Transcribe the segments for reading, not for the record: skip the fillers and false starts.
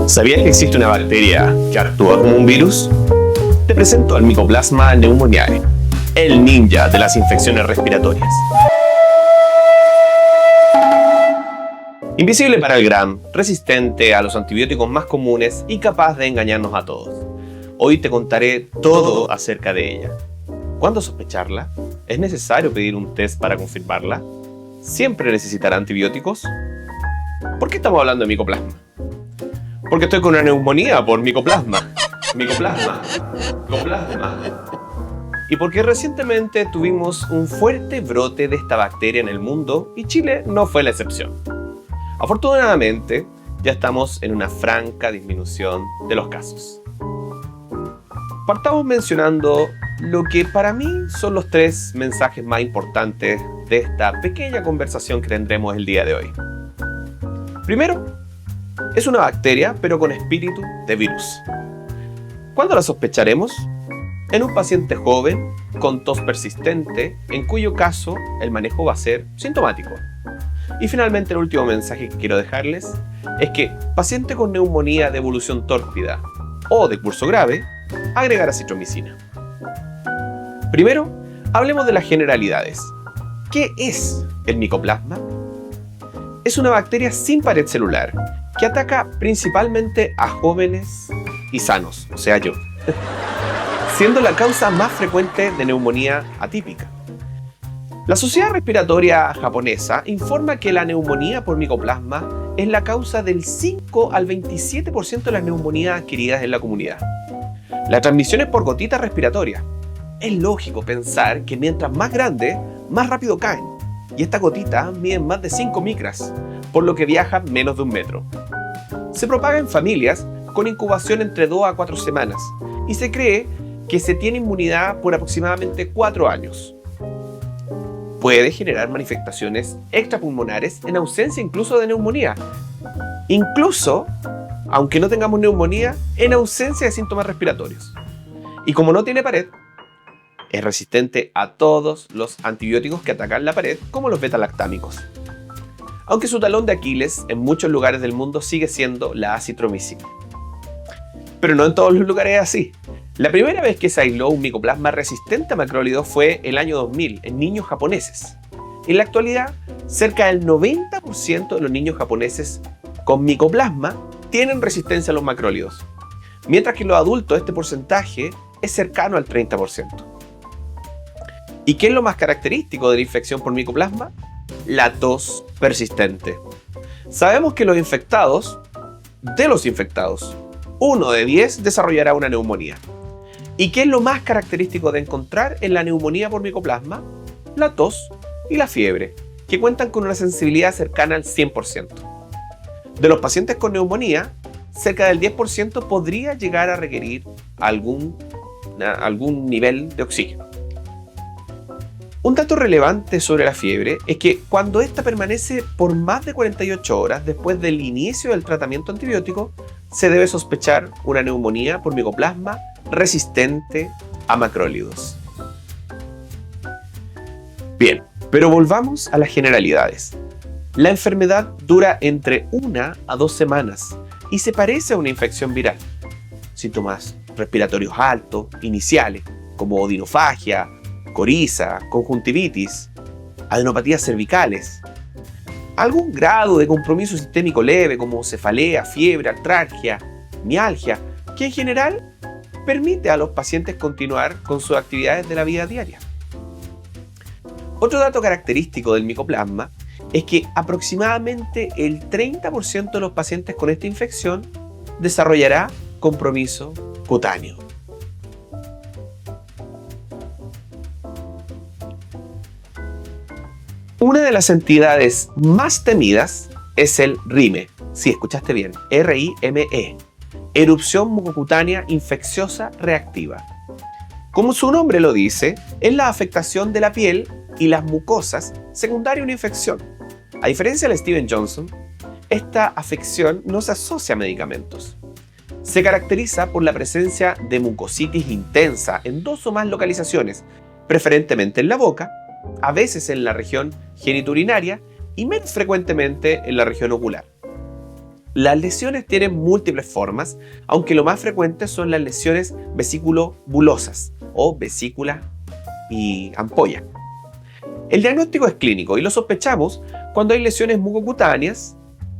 ¿Sabías que existe una bacteria que actúa como un virus? Te presento al Mycoplasma pneumoniae, el ninja de las infecciones respiratorias. Invisible para el Gram, resistente a los antibióticos más comunes y capaz de engañarnos a todos. Hoy te contaré todo acerca de ella. ¿Cuándo sospecharla? ¿Es necesario pedir un test para confirmarla? ¿Siempre necesitará antibióticos? ¿Por qué estamos hablando de Mycoplasma? Porque estoy con una neumonía por Mycoplasma. Mycoplasma. Y porque recientemente tuvimos un fuerte brote de esta bacteria en el mundo y Chile no fue la excepción. Afortunadamente, ya estamos en una franca disminución de los casos. Partamos mencionando lo que para mí son los 3 mensajes más importantes de esta pequeña conversación que tendremos el día de hoy. Primero, es una bacteria pero con espíritu de virus. ¿Cuándo la sospecharemos? En un paciente joven con tos persistente, en cuyo caso el manejo va a ser sintomático. Y finalmente el último mensaje que quiero dejarles es que paciente con neumonía de evolución tórpida o de curso grave, agregar acitromicina. Primero, hablemos de las generalidades. ¿Qué es el Mycoplasma? Es una bacteria sin pared celular que ataca principalmente a jóvenes y sanos, o sea yo, siendo la causa más frecuente de neumonía atípica. La Sociedad Respiratoria Japonesa informa que la neumonía por Mycoplasma es la causa del 5 al 27% de las neumonías adquiridas en la comunidad. La transmisión es por gotitas respiratorias. Es lógico pensar que mientras más grande, más rápido caen, y estas gotitas miden más de 5 micras, por lo que viajan menos de 1 metro. Se propaga en familias con incubación entre 2 a 4 semanas, y se cree que se tiene inmunidad por aproximadamente 4 años. Puede generar manifestaciones extrapulmonares en ausencia incluso de neumonía. Incluso, aunque no tengamos neumonía, en ausencia de síntomas respiratorios. Y como no tiene pared, es resistente a todos los antibióticos que atacan la pared, como los betalactámicos. Aunque su talón de Aquiles en muchos lugares del mundo sigue siendo la acitromicina. Pero no en todos los lugares es así. La primera vez que se aisló un Mycoplasma resistente a macrólidos fue el año 2000 en niños japoneses. En la actualidad, cerca del 90% de los niños japoneses con Mycoplasma tienen resistencia a los macrólidos, mientras que en los adultos este porcentaje es cercano al 30%. ¿Y qué es lo más característico de la infección por Mycoplasma? La tos persistente. Sabemos que de los infectados, 1 de 10 desarrollará una neumonía. ¿Y qué es lo más característico de encontrar en la neumonía por Mycoplasma? La tos y la fiebre, que cuentan con una sensibilidad cercana al 100%. De los pacientes con neumonía, cerca del 10% podría llegar a requerir algún nivel de oxígeno. Un dato relevante sobre la fiebre es que cuando esta permanece por más de 48 horas después del inicio del tratamiento antibiótico, se debe sospechar una neumonía por Mycoplasma resistente a macrólidos. Bien, pero volvamos a las generalidades. La enfermedad dura entre 1 a 2 semanas y se parece a una infección viral. Síntomas respiratorios altos, iniciales, como odinofagia, coriza, conjuntivitis, adenopatías cervicales. Algún grado de compromiso sistémico leve como cefalea, fiebre, artralgia, mialgia, que en general permite a los pacientes continuar con sus actividades de la vida diaria. Otro dato característico del Mycoplasma es que aproximadamente el 30% de los pacientes con esta infección desarrollará compromiso cutáneo. Una de las entidades más temidas es el RIME. Sí, escuchaste bien, R-I-M-E. Erupción mucocutánea infecciosa reactiva. Como su nombre lo dice, es la afectación de la piel y las mucosas secundaria a una infección. A diferencia del Steven Johnson, esta afección no se asocia a medicamentos. Se caracteriza por la presencia de mucositis intensa en 2 o más localizaciones, preferentemente en la boca, a veces en la región genitourinaria y menos frecuentemente en la región ocular. Las lesiones tienen múltiples formas, aunque lo más frecuente son las lesiones vesículo-bulosas o vesícula y ampolla. El diagnóstico es clínico y lo sospechamos cuando hay lesiones mucocutáneas,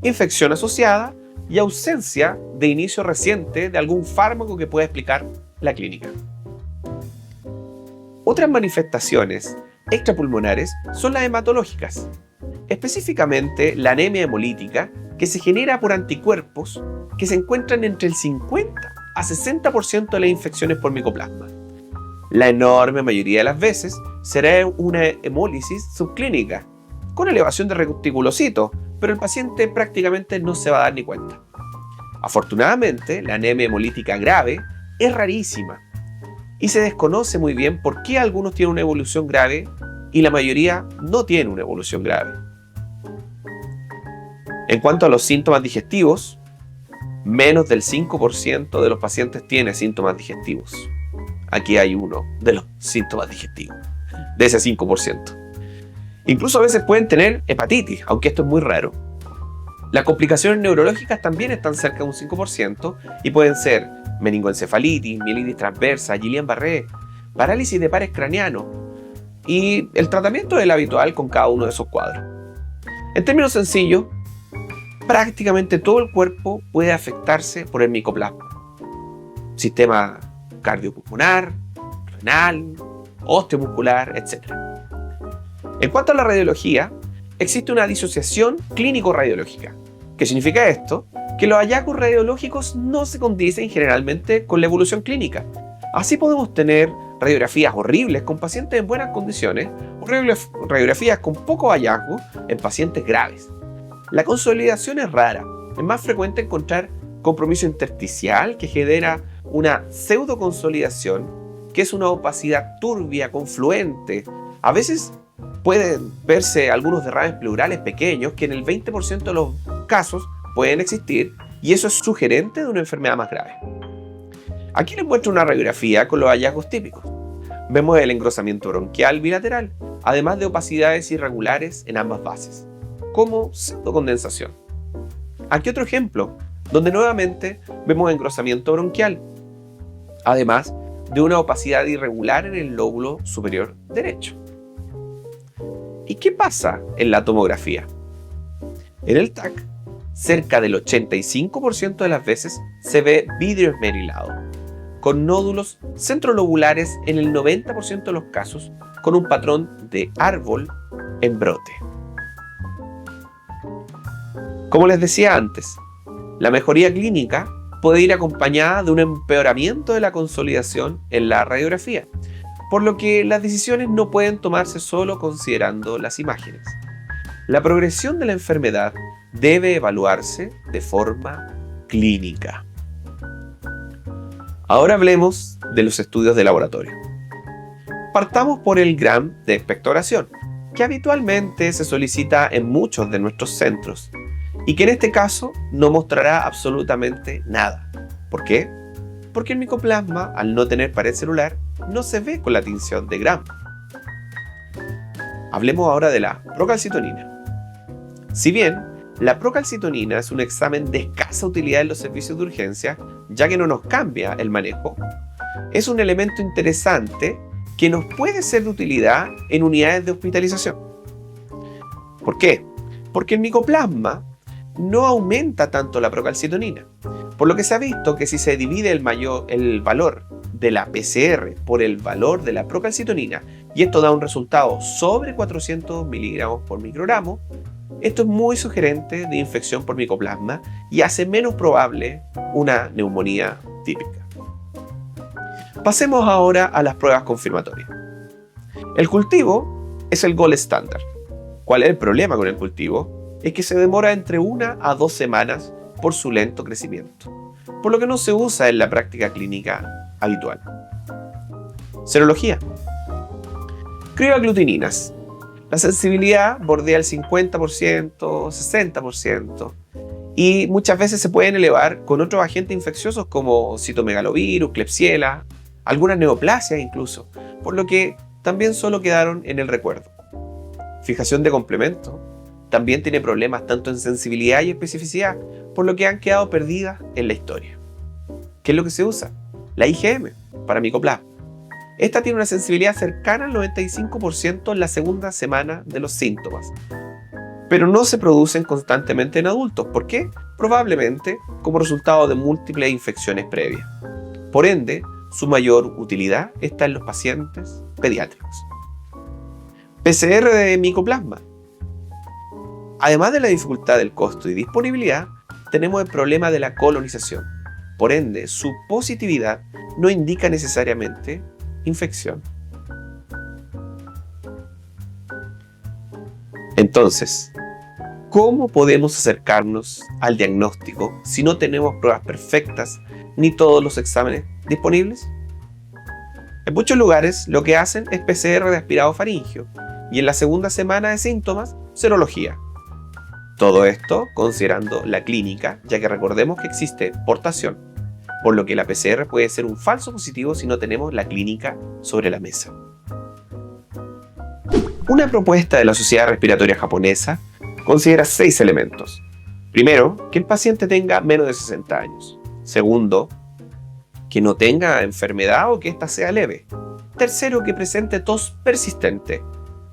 infección asociada y ausencia de inicio reciente de algún fármaco que pueda explicar la clínica. Otras manifestaciones extrapulmonares son las hematológicas, específicamente la anemia hemolítica, que se genera por anticuerpos que se encuentran entre el 50 a 60% de las infecciones por micoplasma. La enorme mayoría de las veces será una hemólisis subclínica, con elevación de reticulocitos, pero el paciente prácticamente no se va a dar ni cuenta. Afortunadamente, la anemia hemolítica grave es rarísima y se desconoce muy bien por qué algunos tienen una evolución grave y la mayoría no tienen una evolución grave. En cuanto a los síntomas digestivos, menos del 5% de los pacientes tiene síntomas digestivos. Aquí hay uno de los síntomas digestivos, de ese 5%. Incluso a veces pueden tener hepatitis, aunque esto es muy raro. Las complicaciones neurológicas también están cerca de un 5% y pueden ser meningoencefalitis, mielitis transversa, Guillain-Barré, parálisis de pares craneanos, y el tratamiento es el habitual con cada uno de esos cuadros. En términos sencillos, prácticamente todo el cuerpo puede afectarse por el micoplasma. Sistema cardiopulmonar, renal, osteomuscular, etc. En cuanto a la radiología, existe una disociación clínico-radiológica. ¿Qué significa esto? Que los hallazgos radiológicos no se condicen generalmente con la evolución clínica. Así podemos tener radiografías horribles con pacientes en buenas condiciones o radiografías con pocos hallazgos en pacientes graves. La consolidación es rara. Es más frecuente encontrar compromiso intersticial que genera una pseudoconsolidación, que es una opacidad turbia, confluente. A veces pueden verse algunos derrames pleurales pequeños que en el 20% de los casos pueden existir, y eso es sugerente de una enfermedad más grave. Aquí les muestro una radiografía con los hallazgos típicos. Vemos el engrosamiento bronquial bilateral, además de opacidades irregulares en ambas bases, como pseudocondensación. Aquí otro ejemplo, donde nuevamente vemos engrosamiento bronquial, además de una opacidad irregular en el lóbulo superior derecho. ¿Y qué pasa en la tomografía? En el TAC, cerca del 85% de las veces se ve vidrio esmerilado, con nódulos centrolobulares en el 90% de los casos, con un patrón de árbol en brote. Como les decía antes, la mejoría clínica puede ir acompañada de un empeoramiento de la consolidación en la radiografía, por lo que las decisiones no pueden tomarse solo considerando las imágenes. La progresión de la enfermedad debe evaluarse de forma clínica. Ahora hablemos de los estudios de laboratorio. Partamos por el GRAM de expectoración, que habitualmente se solicita en muchos de nuestros centros y que en este caso no mostrará absolutamente nada. ¿Por qué? Porque el micoplasma, al no tener pared celular, no se ve con la tinción de GRAM. Hablemos ahora de la procalcitonina. Si bien la procalcitonina es un examen de escasa utilidad en los servicios de urgencia, ya que no nos cambia el manejo, es un elemento interesante que nos puede ser de utilidad en unidades de hospitalización. ¿Por qué? Porque el micoplasma no aumenta tanto la procalcitonina, por lo que se ha visto que si se divide el valor de la PCR por el valor de la procalcitonina y esto da un resultado sobre 400 miligramos por microgramo, esto es muy sugerente de infección por micoplasma y hace menos probable una neumonía típica. Pasemos ahora a las pruebas confirmatorias. El cultivo es el gold standard. ¿Cuál es el problema con el cultivo? Es que se demora entre 1 a 2 semanas por su lento crecimiento, por lo que no se usa en la práctica clínica habitual. Serología. Crioaglutininas. La sensibilidad bordea el 50%, 60%, y muchas veces se pueden elevar con otros agentes infecciosos como citomegalovirus, Klebsiella, algunas neoplasias incluso, por lo que también solo quedaron en el recuerdo. Fijación de complemento. también tiene problemas tanto en sensibilidad y especificidad, por lo que han quedado perdidas en la historia. ¿Qué es lo que se usa? La IgM para micoplasma. Esta tiene una sensibilidad cercana al 95% en la segunda semana de los síntomas, pero no se producen constantemente en adultos. ¿Por qué? Probablemente como resultado de múltiples infecciones previas. Por ende, su mayor utilidad está en los pacientes pediátricos. PCR de micoplasma. Además de la dificultad del costo y disponibilidad, tenemos el problema de la colonización. Por ende, su positividad no indica necesariamente infección. Entonces, ¿cómo podemos acercarnos al diagnóstico si no tenemos pruebas perfectas ni todos los exámenes disponibles? En muchos lugares lo que hacen es PCR de aspirado faríngeo y en la segunda semana de síntomas, serología. Todo esto considerando la clínica, ya que recordemos que existe portación, por lo que la PCR puede ser un falso positivo si no tenemos la clínica sobre la mesa. Una propuesta de la Sociedad Respiratoria Japonesa considera 6 elementos. Primero, que el paciente tenga menos de 60 años. Segundo, que no tenga enfermedad o que ésta sea leve. Tercero, que presente tos persistente.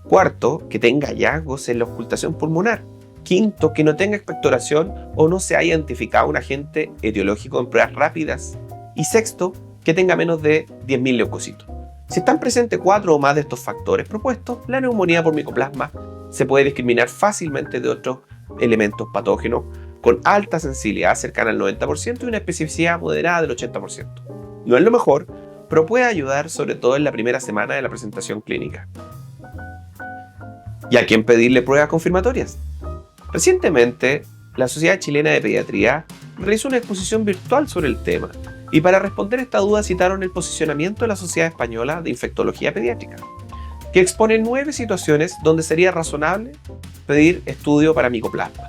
Cuarto, que tenga hallazgos en la auscultación pulmonar. Quinto, que no tenga expectoración o no se haya identificado un agente etiológico en pruebas rápidas. Y sexto, que tenga menos de 10.000 leucocitos. Si están presentes 4 o más de estos factores propuestos, la neumonía por micoplasma se puede discriminar fácilmente de otros elementos patógenos con alta sensibilidad cercana al 90% y una especificidad moderada del 80%. No es lo mejor, pero puede ayudar sobre todo en la primera semana de la presentación clínica. ¿Y a quién pedirle pruebas confirmatorias? Recientemente, la Sociedad Chilena de Pediatría realizó una exposición virtual sobre el tema y para responder esta duda citaron el posicionamiento de la Sociedad Española de Infectología Pediátrica, que expone 9 situaciones donde sería razonable pedir estudio para micoplasma.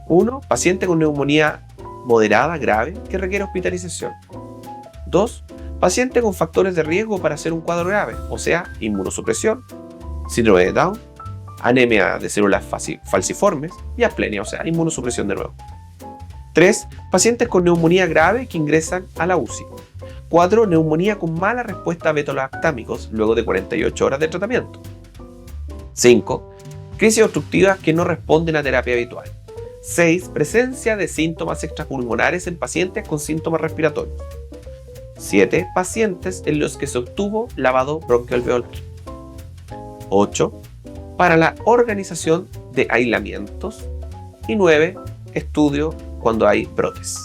1. Paciente con neumonía moderada grave que requiere hospitalización. 2. Paciente con factores de riesgo para hacer un cuadro grave, o sea, inmunosupresión, síndrome de Down, anemia de células falciformes y asplenia, o sea, inmunosupresión de nuevo. 3. Pacientes con neumonía grave que ingresan a la UCI. 4. Neumonía con mala respuesta a beta-lactámicos luego de 48 horas de tratamiento. 5. Crisis obstructivas que no responden a terapia habitual. 6. Presencia de síntomas extrapulmonares en pacientes con síntomas respiratorios. 7. Pacientes en los que se obtuvo lavado broncoalveolar. 8. Para la organización de aislamientos. Y 9. Estudio cuando hay brotes.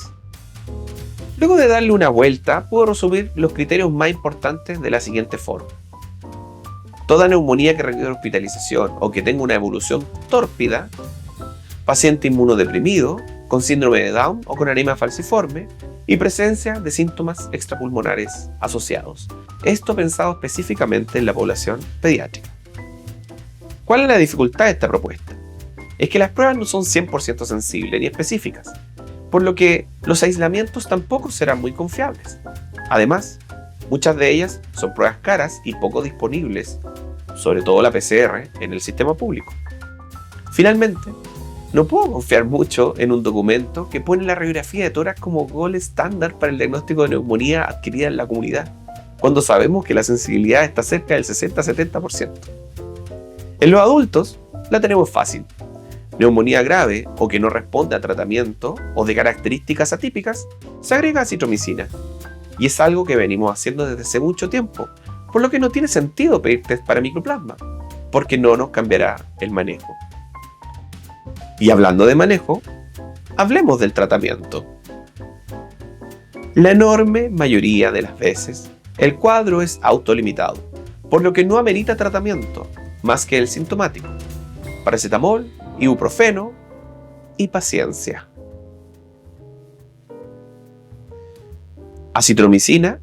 Luego de darle una vuelta, puedo resumir los criterios más importantes de la siguiente forma. Toda neumonía que requiere hospitalización o que tenga una evolución tórpida, paciente inmunodeprimido, con síndrome de Down o con anemia falciforme y presencia de síntomas extrapulmonares asociados. Esto pensado específicamente en la población pediátrica. ¿Cuál es la dificultad de esta propuesta? Es que las pruebas no son 100% sensibles ni específicas, por lo que los aislamientos tampoco serán muy confiables. Además, muchas de ellas son pruebas caras y poco disponibles, sobre todo la PCR, en el sistema público. Finalmente, no puedo confiar mucho en un documento que pone la radiografía de tórax como gol estándar para el diagnóstico de neumonía adquirida en la comunidad, cuando sabemos que la sensibilidad está cerca del 60-70%. En los adultos, la tenemos fácil. Neumonía grave o que no responde a tratamiento o de características atípicas, se agrega acitromicina. Y es algo que venimos haciendo desde hace mucho tiempo, por lo que no tiene sentido pedir test para micoplasma, porque no nos cambiará el manejo. Y hablando de manejo, hablemos del tratamiento. La enorme mayoría de las veces, el cuadro es autolimitado, por lo que no amerita tratamiento, más que el sintomático. Paracetamol, ibuprofeno y paciencia. Acitromicina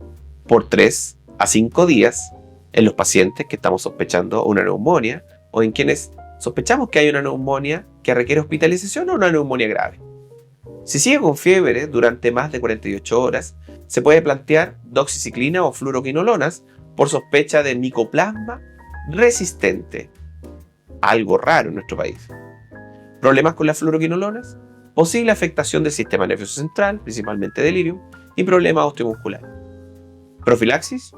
por 3 a 5 días en los pacientes que estamos sospechando una neumonía o en quienes sospechamos que hay una neumonía que requiere hospitalización o una neumonía grave. Si sigue con fiebre durante más de 48 horas, se puede plantear doxiciclina o fluoroquinolonas por sospecha de micoplasma resistente, algo raro en nuestro país. Problemas con las fluoroquinolonas, posible afectación del sistema nervioso central, principalmente delirium, y problemas osteomusculares. Profilaxis.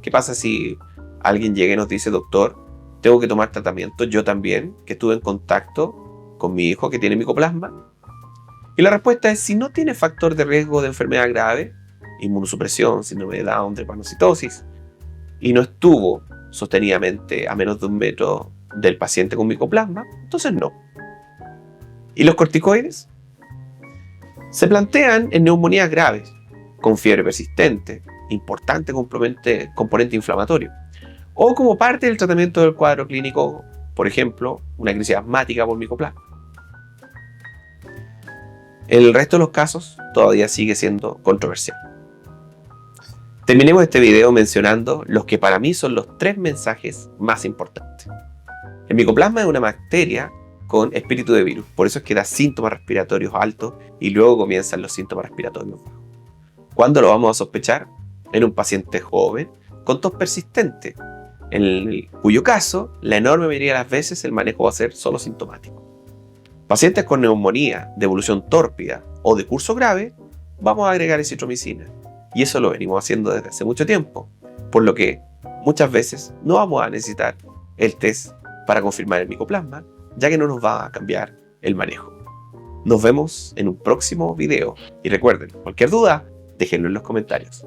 ¿Qué pasa si alguien llega y nos dice, doctor, tengo que tomar tratamiento? Yo también, que estuve en contacto con mi hijo que tiene micoplasma. Y la respuesta es, si no tiene factor de riesgo de enfermedad grave, inmunosupresión, síndrome de Down, drepanocitosis, y no estuvo sostenidamente a menos de 1 metro del paciente con micoplasma, entonces no. ¿Y los corticoides? Se plantean en neumonías graves, con fiebre persistente, importante componente inflamatorio, o como parte del tratamiento del cuadro clínico, por ejemplo, una crisis asmática por micoplasma. El resto de los casos todavía sigue siendo controversial. Terminemos este video mencionando los que para mí son los 3 mensajes más importantes. El micoplasma es una bacteria con espíritu de virus, por eso es que da síntomas respiratorios altos y luego comienzan los síntomas respiratorios bajos. ¿Cuándo lo vamos a sospechar? En un paciente joven con tos persistente, en cuyo caso, la enorme mayoría de las veces el manejo va a ser solo sintomático. Pacientes con neumonía de evolución tórpida o de curso grave, vamos a agregar ezitromicina. Y eso lo venimos haciendo desde hace mucho tiempo, por lo que muchas veces no vamos a necesitar el test para confirmar el micoplasma, ya que no nos va a cambiar el manejo. Nos vemos en un próximo video y recuerden, cualquier duda, déjenlo en los comentarios.